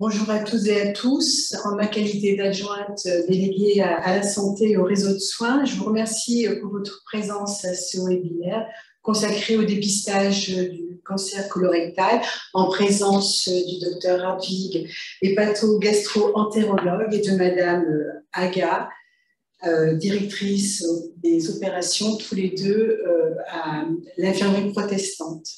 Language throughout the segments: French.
Bonjour à toutes et à tous. En ma qualité d'adjointe déléguée à la santé et au réseau de soins, je vous remercie pour votre présence à ce webinaire consacré au dépistage du cancer colorectal en présence du docteur Hartwig, hépato-gastro-entérologue, et de madame Aga, directrice des opérations, tous les deux à l'infirmerie protestante.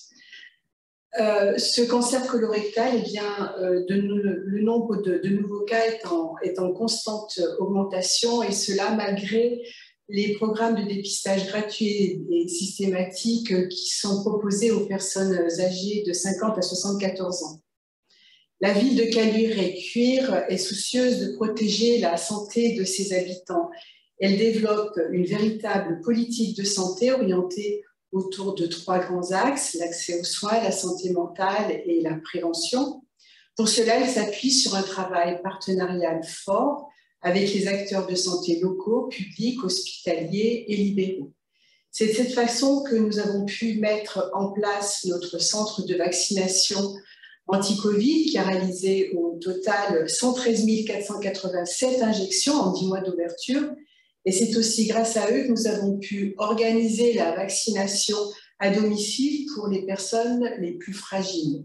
Ce cancer colorectal, eh bien, le nombre de nouveaux cas est en constante augmentation, et cela malgré les programmes de dépistage gratuits et systématiques qui sont proposés aux personnes âgées de 50 à 74 ans. La ville de Caluire-et-Cuire est soucieuse de protéger la santé de ses habitants. Elle développe une véritable politique de santé orientée autour de 3 grands axes: l'accès aux soins, la santé mentale et la prévention. Pour cela, elle s'appuie sur un travail partenarial fort avec les acteurs de santé locaux, publics, hospitaliers et libéraux. C'est de cette façon que nous avons pu mettre en place notre centre de vaccination anti-Covid, qui a réalisé au total 113 487 injections en 10 mois d'ouverture. Et c'est aussi grâce à eux que nous avons pu organiser la vaccination à domicile pour les personnes les plus fragiles.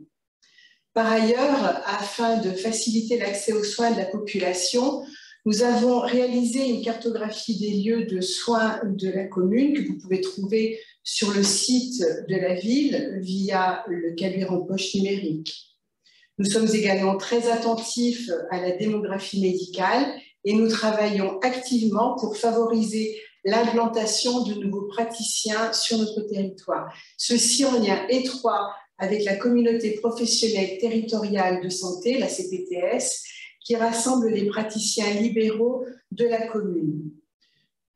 Par ailleurs, afin de faciliter l'accès aux soins de la population, nous avons réalisé une cartographie des lieux de soins de la commune que vous pouvez trouver sur le site de la ville via le Caluire en poche numérique. Nous sommes également très attentifs à la démographie médicale et nous travaillons activement pour favoriser l'implantation de nouveaux praticiens sur notre territoire. Ceci en lien étroit avec la communauté professionnelle territoriale de santé, la CPTS, qui rassemble les praticiens libéraux de la commune.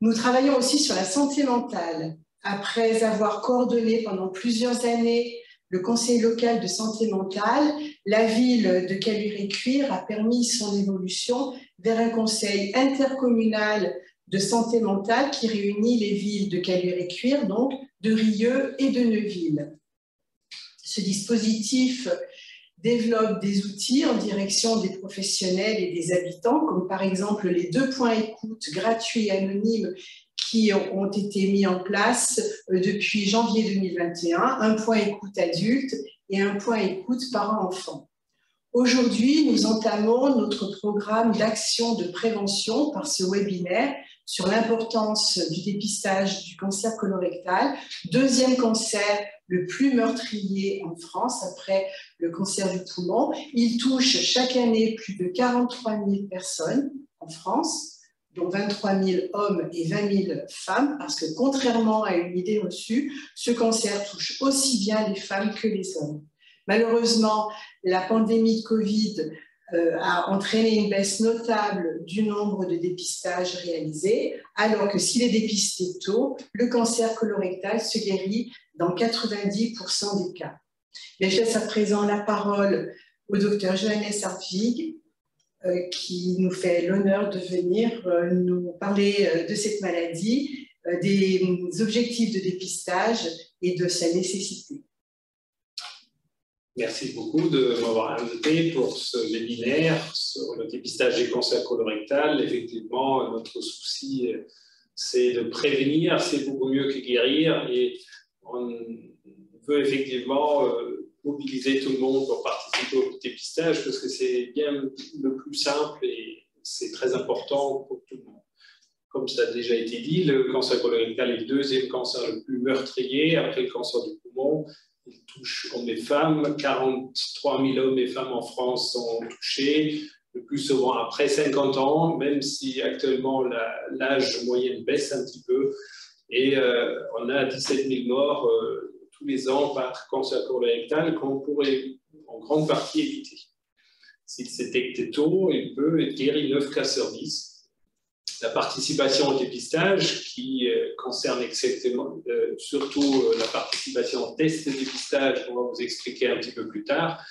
Nous travaillons aussi sur la santé mentale. Après avoir coordonné pendant plusieurs années le conseil local de santé mentale, la ville de Caluire-et-Cuire a permis son évolution vers un conseil intercommunal de santé mentale qui réunit les villes de Caluire-et-Cuire, donc de Rieux et de Neuville. Ce dispositif développe des outils en direction des professionnels et des habitants, comme par exemple les 2 points écoute gratuits et anonymes qui ont été mis en place depuis janvier 2021, un point écoute adulte et un point écoute parents-enfants. Aujourd'hui, nous entamons notre programme d'action de prévention par ce webinaire sur l'importance du dépistage du cancer colorectal, deuxième cancer le plus meurtrier en France après le cancer du poumon. Il touche chaque année plus de 43 000 personnes en France, dont 23 000 hommes et 20 000 femmes, parce que contrairement à une idée reçue, ce cancer touche aussi bien les femmes que les hommes. Malheureusement, la pandémie de Covid a entraîné une baisse notable du nombre de dépistages réalisés, alors que s'il est dépisté tôt, le cancer colorectal se guérit dans 90% des cas. Je laisse à présent la parole au docteur Johannes Hartwig, qui nous fait l'honneur de venir nous parler de cette maladie, des objectifs de dépistage et de sa nécessité. Merci beaucoup de m'avoir invité pour ce webinaire sur le dépistage du cancer colorectal. Effectivement, notre souci, c'est de prévenir, c'est beaucoup mieux que guérir, et on veut effectivement mobiliser tout le monde pour participer au dépistage parce que c'est bien le plus simple et c'est très important pour tout le monde. Comme ça a déjà été dit, le cancer colorectal est le deuxième cancer le plus meurtrier après le cancer du poumon. Il touche hommes et femmes. 43 000 hommes et femmes en France sont touchés, le plus souvent après 50 ans, même si actuellement l'âge moyen baisse un petit peu. Et on a 17 000 morts tous les ans par cancer colorectal qu'on pourrait en grande partie éviter. S'il s'est détecté tôt, il peut être guéri 9 cas sur 10. La participation au dépistage, qui concerne surtout la participation au test de dépistage, qu'on va vous expliquer un petit peu plus tard,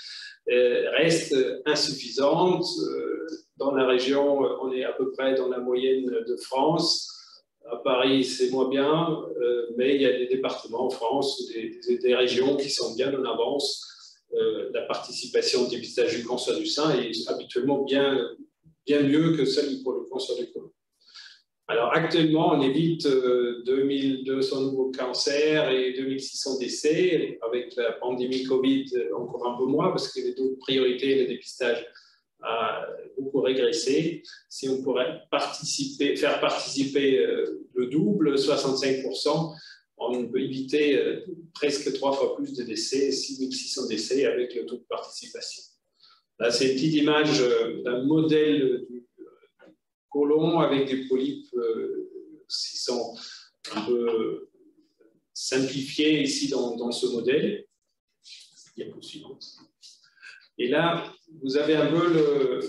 reste insuffisante. Dans la région, on est à peu près dans la moyenne de France. À Paris, c'est moins bien, mais il y a des départements en France, des régions qui sont bien en avance. la participation au dépistage du cancer du sein est habituellement bien mieux que celle pour le cancer du côlon. Alors actuellement, on évite 2200 nouveaux cancers et 2600 décès. Avec la pandémie Covid, encore un peu moins, parce que les taux de priorité, le dépistage a beaucoup régressé. Si on pourrait faire participer le double, 65%, on peut éviter presque 3 fois plus de décès, 6600 décès avec le taux de participation. Là, c'est une petite image d'un modèle du côlon avec des polypes qui sont un peu simplifiés ici dans ce modèle. Diapo suivante. Et là, vous avez un peu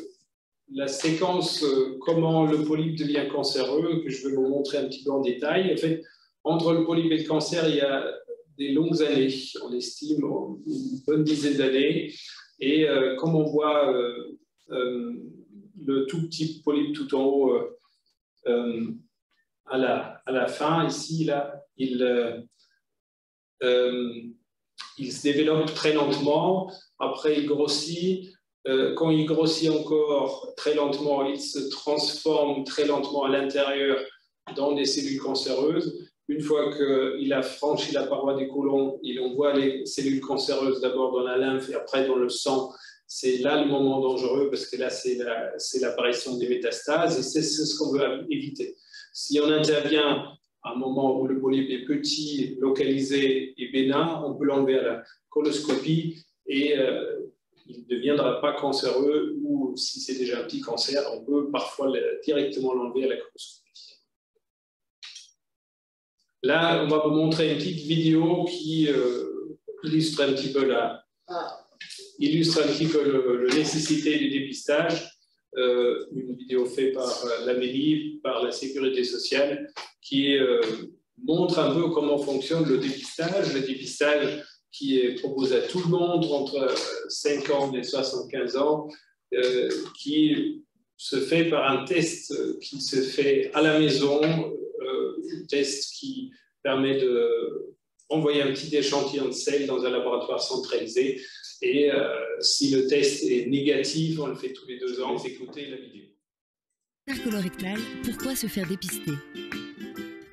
la séquence, comment le polype devient cancéreux, que je vais vous montrer un petit peu en détail. En fait, entre le polype et le cancer, il y a des longues années, on estime une bonne dizaine d'années. Et comme on voit le tout petit polype tout en haut à la fin, ici, là, il se développe très lentement. Après, il grossit. Quand il grossit encore très lentement, il se transforme très lentement à l'intérieur dans des cellules cancéreuses. Une fois qu'il a franchi la paroi des côlons, on voit les cellules cancéreuses d'abord dans la lymphe et après dans le sang. C'est là le moment dangereux parce que là, c'est l'apparition des métastases et c'est ce qu'on veut éviter. Si on intervient à un moment où le polype est petit, localisé et bénin, on peut l'enlever à la coloscopie et il ne deviendra pas cancéreux, ou si c'est déjà un petit cancer, on peut parfois directement l'enlever à la coloscopie. Là, on va vous montrer une petite vidéo qui illustre un petit peu la nécessité du dépistage. Une vidéo faite par l'Amélie, par la Sécurité sociale, qui montre un peu comment fonctionne le dépistage. Le dépistage qui est proposé à tout le monde entre 50 et 75 ans, qui se fait par un test qui se fait à la maison, un test qui permet d'envoyer un petit échantillon de sel dans un laboratoire centralisé. Et si le test est négatif, on le fait tous les 2 ans. Écoutez la vidéo. Cancer colorectal, pourquoi se faire dépister?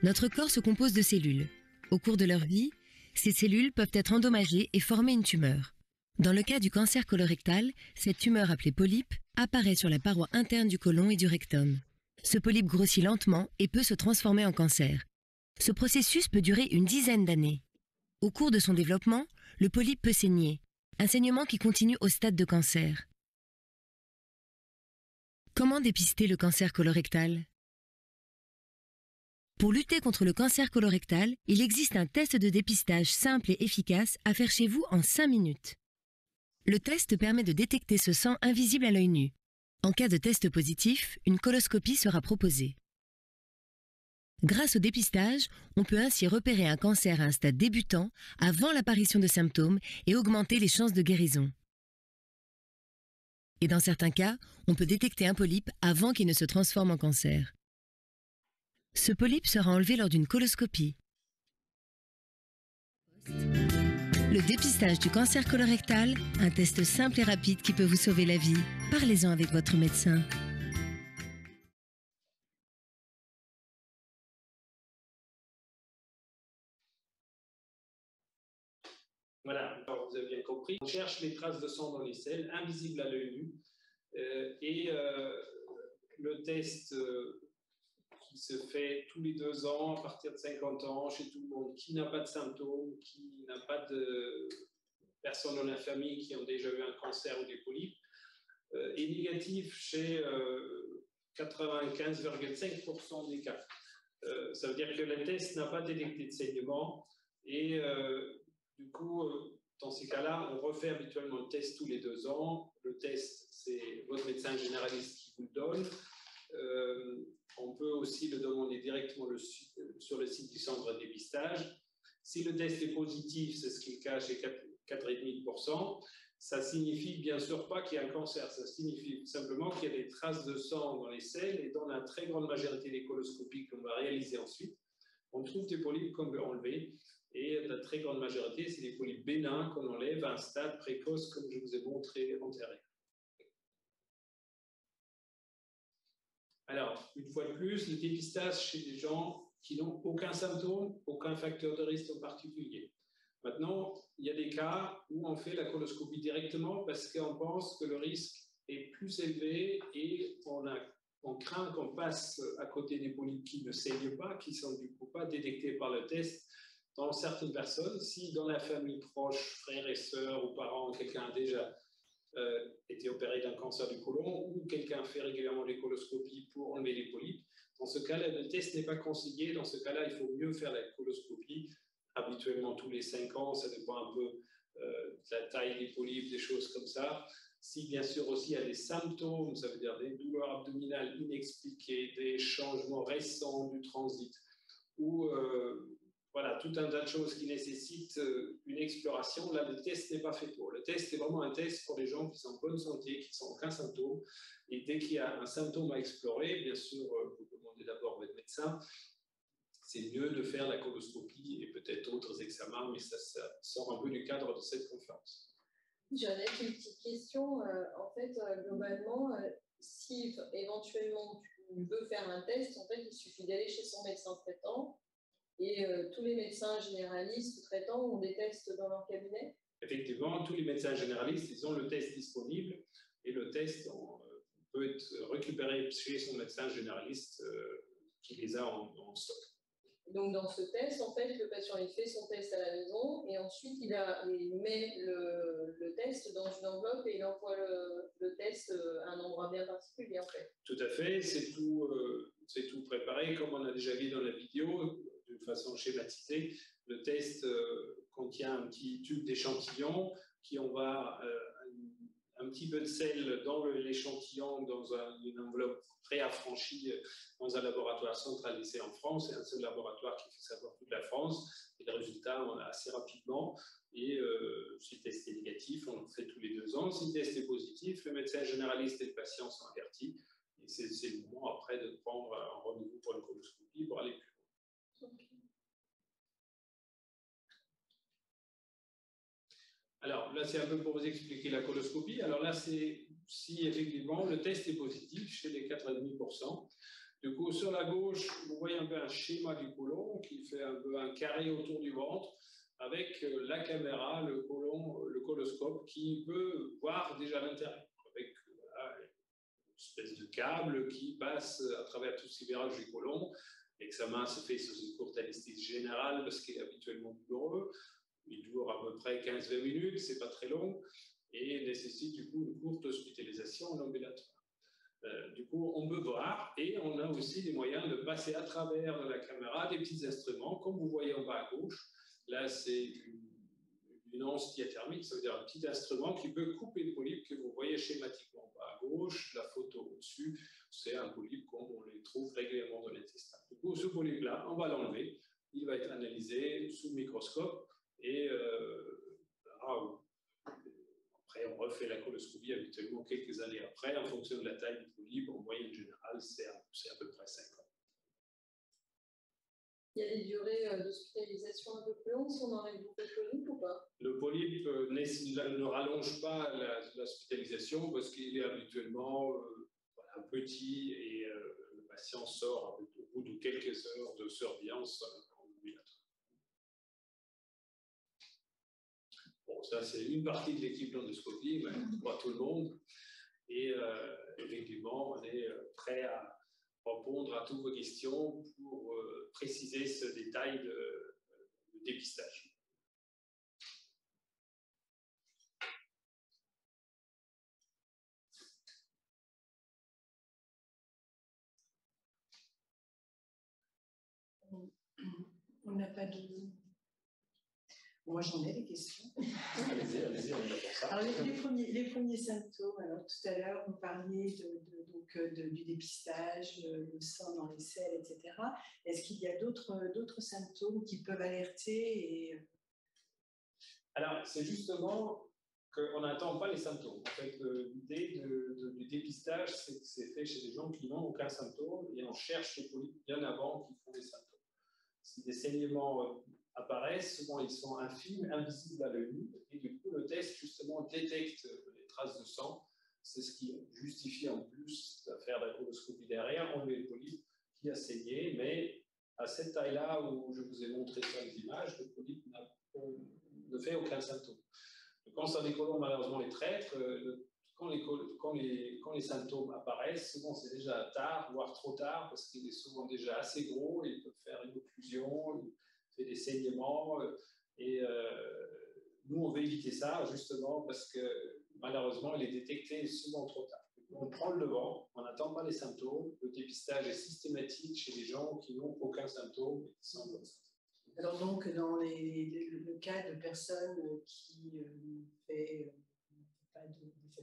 Notre corps se compose de cellules. Au cours de leur vie, ces cellules peuvent être endommagées et former une tumeur. Dans le cas du cancer colorectal, cette tumeur appelée polype apparaît sur la paroi interne du côlon et du rectum. Ce polype grossit lentement et peut se transformer en cancer. Ce processus peut durer une dizaine d'années. Au cours de son développement, le polype peut saigner, un saignement qui continue au stade de cancer. Comment dépister le cancer colorectal? Pour lutter contre le cancer colorectal, il existe un test de dépistage simple et efficace à faire chez vous en 5 minutes. Le test permet de détecter ce sang invisible à l'œil nu. En cas de test positif, une coloscopie sera proposée. Grâce au dépistage, on peut ainsi repérer un cancer à un stade débutant avant l'apparition de symptômes et augmenter les chances de guérison. Et dans certains cas, on peut détecter un polype avant qu'il ne se transforme en cancer. Ce polype sera enlevé lors d'une coloscopie. Le dépistage du cancer colorectal, un test simple et rapide qui peut vous sauver la vie. Parlez-en avec votre médecin. Voilà, alors vous avez bien compris. On cherche les traces de sang dans les selles, invisibles à l'œil nu. Le test qui se fait tous les 2 ans, à partir de 50 ans, chez tout le monde, qui n'a pas de symptômes, qui n'a pas de personnes dans la famille qui ont déjà eu un cancer ou des polypes, est négatif chez 95,5% des cas. Ça veut dire que le test n'a pas détecté de saignement et du coup, dans ces cas-là, on refait habituellement le test tous les 2 ans. Le test, c'est votre médecin généraliste qui vous le donne. On peut aussi le demander directement sur le site du centre de dépistage. Si le test est positif, c'est ce qui est le cas chez 4,5%, ça signifie bien sûr pas qu'il y a un cancer, ça signifie simplement qu'il y a des traces de sang dans les selles et dans la très grande majorité des coloscopies qu'on va réaliser ensuite, on trouve des polypes qu'on veut enlever Et la très grande majorité, c'est des polypes bénins qu'on enlève à un stade précoce, comme je vous ai montré antérieurement. Alors, une fois de plus, le dépistage chez des gens qui n'ont aucun symptôme, aucun facteur de risque en particulier. Maintenant, il y a des cas où on fait la coloscopie directement parce qu'on pense que le risque est plus élevé et on craint qu'on passe à côté des polypes qui ne saignent pas, qui ne sont du coup pas détectés par le test. Dans certaines personnes, si dans la famille proche, frères et sœurs ou parents, quelqu'un a déjà été opéré d'un cancer du côlon ou quelqu'un fait régulièrement des coloscopies pour enlever les polypes, dans ce cas-là, le test n'est pas conseillé. Dans ce cas-là, il faut mieux faire la coloscopie, habituellement tous les 5 ans, ça dépend un peu de la taille des polypes, des choses comme ça. Si bien sûr aussi il y a des symptômes, ça veut dire des douleurs abdominales inexpliquées, des changements récents du transit, ou voilà, tout un tas de choses qui nécessitent une exploration. Là, le test n'est pas fait pour. Le test est vraiment un test pour les gens qui sont en bonne santé, qui n'ont aucun symptôme. Et dès qu'il y a un symptôme à explorer, bien sûr, vous demandez d'abord votre médecin. C'est mieux de faire la coloscopie et peut-être d'autres examens, mais ça sort un peu du cadre de cette conférence. J'avais une petite question. En fait, globalement, si éventuellement tu veux faire un test, en fait, il suffit d'aller chez son médecin traitant. Et tous les médecins généralistes ou traitants ont des tests dans leur cabinet? Effectivement, tous les médecins généralistes, ils ont le test disponible et le test peut être récupéré chez son médecin généraliste qui les a en stock. Donc, dans ce test, en fait, le patient il fait son test à la maison et ensuite il met le test dans une enveloppe et il envoie le test à un endroit bien particulier, en fait. Tout à fait, c'est tout préparé, comme on a déjà vu dans la vidéo, d'une façon schématisée. Le test contient un petit tube d'échantillon qui envoie un petit peu de sel dans l'échantillon, dans une enveloppe préaffranchie dans un laboratoire centralisé en France. C'est un seul laboratoire qui fait savoir toute la France. Et les résultats, on a assez rapidement. Et si le test est négatif, on le fait tous les 2 ans. Si le test est positif, le médecin généraliste et le patient sont avertis. Et c'est le moment après de prendre un rendez-vous pour une coloscopie pour aller plus loin. Okay. Alors là, c'est un peu pour vous expliquer la coloscopie. Alors là, c'est si effectivement le test est positif chez les 4,5%. Du coup, sur la gauche, vous voyez un peu un schéma du côlon qui fait un peu un carré autour du ventre avec la caméra, le coloscope qui peut voir déjà l'intérieur avec une espèce de câble qui passe à travers tous ces virages du côlon. L'examen se fait sous une courte anesthésie générale parce qu'il est habituellement douloureux. Il dure à peu près 15-20 minutes, c'est pas très long, et nécessite du coup une courte hospitalisation en ambulatoire. Du coup, on peut voir, et on a aussi des moyens de passer à travers de la caméra des petits instruments, comme vous voyez en bas à gauche. Là, c'est une anse diathermique, ça veut dire un petit instrument qui peut couper le polype que vous voyez schématiquement en bas à gauche. La photo au-dessus, c'est un polype comme on les trouve régulièrement dans l'intestin. Du coup, ce polype-là, on va l'enlever. Il va être analysé sous le microscope. Et après, on refait la coloscopie habituellement quelques années après, en fonction de la taille du polype. En moyenne générale, c'est à peu près 5 ans. Il y a des durées d'hospitalisation un peu plus longues si on enlève beaucoup de polypes ou pas? Le polype ne rallonge pas l'hospitalisation parce qu'il est habituellement petit et le patient sort au bout de quelques heures de surveillance en ambulatoire. Bon, ça, c'est une partie de l'équipe d'endoscopie, mais pas tout le monde. Et effectivement, on est prêt à répondre à toutes vos questions pour préciser ce détail de dépistage. On n'a pas de... Moi, j'en ai des questions. Allez-y, on est là pour ça. Alors, les premiers symptômes, alors tout à l'heure, on parlait du dépistage, le sang dans les selles, etc. Est-ce qu'il y a d'autres symptômes qui peuvent alerter Alors, c'est justement qu'on n'attend pas les symptômes. En fait, l'idée du dépistage, c'est que c'est fait chez des gens qui n'ont aucun symptôme et on cherche les polypes bien avant qu'ils font des symptômes. Si des saignements apparaissent, souvent ils sont infimes, invisibles à l'œil nu, et du coup le test justement détecte les traces de sang. C'est ce qui justifie en plus de faire la coloscopie derrière, enlever le polype qui a saigné, mais à cette taille-là où je vous ai montré sur les images, le polype ne fait aucun symptôme. Le cancer des côlons, malheureusement, est traître. Quand les symptômes apparaissent, souvent c'est déjà tard, voire trop tard, parce qu'il est souvent déjà assez gros, il peut faire une occlusion, il fait des saignements, et nous on veut éviter ça justement parce que malheureusement il est détecté souvent trop tard. On prend le devant, on n'attend pas les symptômes, le dépistage est systématique chez les gens qui n'ont aucun symptôme et qui sont en bonne santé. Alors donc, dans le cas de personnes qui ne fait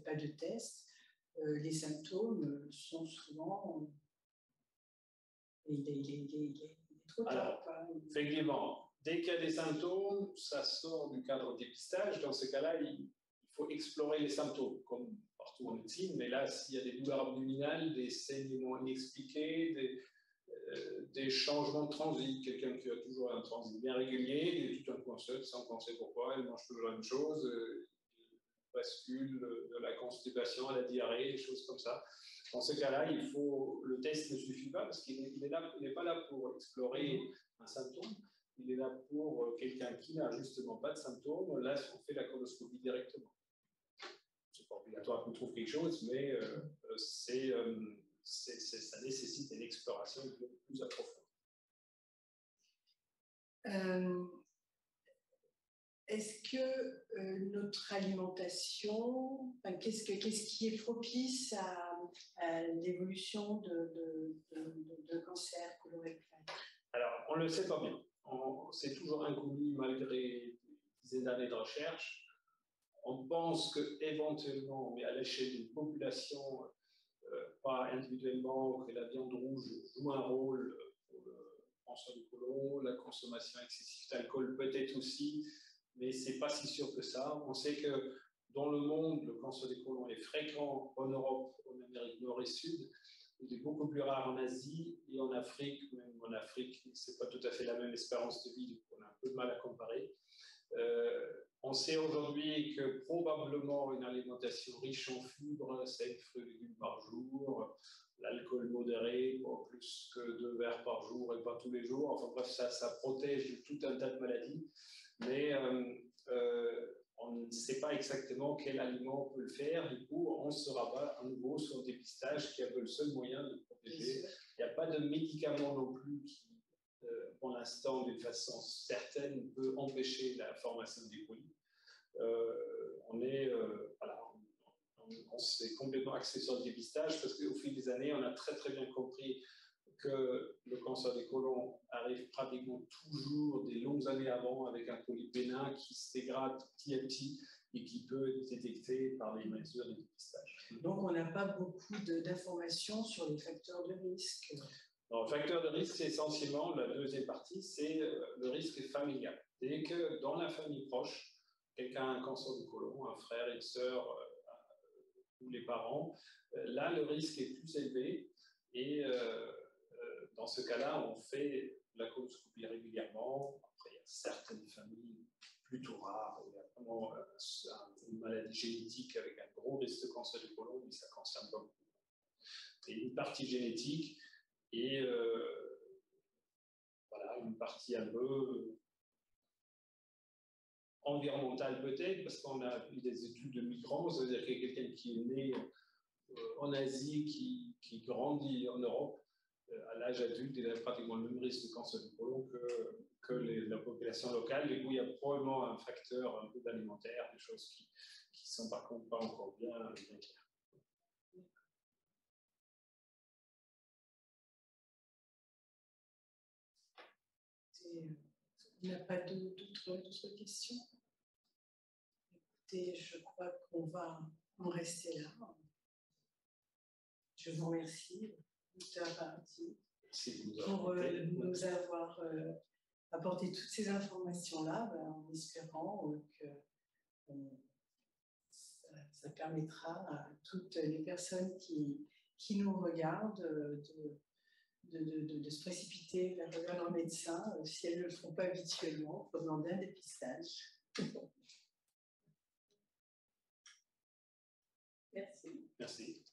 pas de test, les symptômes sont souvent... Il est trop tard. Alors, effectivement, dès qu'il y a des symptômes, ça sort du cadre de dépistage. Dans ce cas-là, il faut explorer les symptômes, comme partout en médecine. Mais là, s'il y a des douleurs abdominales, des saignements inexpliqués, des changements de transit, quelqu'un qui a toujours un transit bien régulier, et tout un coup seul, sans penser pourquoi, elle mange toujours la même chose, il bascule de la constipation à la diarrhée, des choses comme ça. Dans ce cas-là, le test ne suffit pas parce qu'il n'est pas là pour explorer un symptôme, il est là pour quelqu'un qui n'a justement pas de symptômes. Là, on fait la coloscopie directement. C'est pas obligatoire qu'on trouve quelque chose, mais ça nécessite une exploration plus approfondie. Est-ce que notre alimentation, qu'est-ce qui est propice à l'évolution de cancer colorectal? Alors, on ne le sait pas bien. C'est toujours inconnu malgré des dizaines d'années de recherche. On pense qu'éventuellement, mais à l'échelle d'une population, pas individuellement, que la viande rouge joue un rôle pour le cancer du côlon, la consommation excessive d'alcool peut-être aussi, mais ce n'est pas si sûr que ça. On sait que dans le monde, le cancer du côlon est fréquent en Europe, en Amérique Nord et Sud. Il est beaucoup plus rare en Asie et en Afrique. Même en Afrique, ce n'est pas tout à fait la même espérance de vie, donc on a un peu de mal à comparer. On sait aujourd'hui que probablement une alimentation riche en fibres, 7 fruits et légumes par jour, l'alcool modéré, pas plus que 2 verres par jour et pas tous les jours. Enfin bref, ça protège de tout un tas de maladies. Mais on ne sait pas exactement quel aliment peut le faire. Du coup, on se rabat à nouveau sur le dépistage qui est le seul moyen de protéger. Il n'y a pas de médicament non plus qui, pour l'instant, d'une façon certaine, peut empêcher la formation des polypes. On s'est complètement axé sur le dépistage parce qu'au fil des années, on a très très bien compris que le cancer des côlons arrive pratiquement toujours des longues années avant avec un polype bénin qui se dégrade petit à petit et qui peut être détecté par les mesures de dépistage. Donc, on n'a pas beaucoup d'informations sur les facteurs de risque. Alors, le facteur de risque, c'est essentiellement, la deuxième partie, c'est le risque familial. Dès que dans la famille proche, quelqu'un a un cancer du côlon, un frère, une sœur, ou les parents, là, le risque est plus élevé et dans ce cas-là, on fait la coloscopie régulièrement. Après, il y a certaines familles plutôt rares où il y a vraiment une maladie génétique avec un gros risque de cancer du côlon, mais ça ne concerne pas beaucoup. Et une partie génétique et voilà, une partie un peu environnementale peut-être, parce qu'on a eu des études de migrants, ça veut dire qu'il y a quelqu'un qui est né en Asie, qui grandit en Europe, à l'âge adulte, il a pratiquement le même risque de cancer du côlon que la population locale. Du coup, il y a probablement un facteur un peu d'alimentaire, des choses qui sont par contre pas encore bien claires. Il n'y a pas d'autres questions? Écoutez, je crois qu'on va en rester là. Je vous remercie, Dr. Parati, pour nous avoir apporté toutes ces informations-là, en espérant que ça permettra à toutes les personnes qui nous regardent de se précipiter vers leur médecin si elles ne le font pas habituellement pour demander un dépistage. Merci. Merci.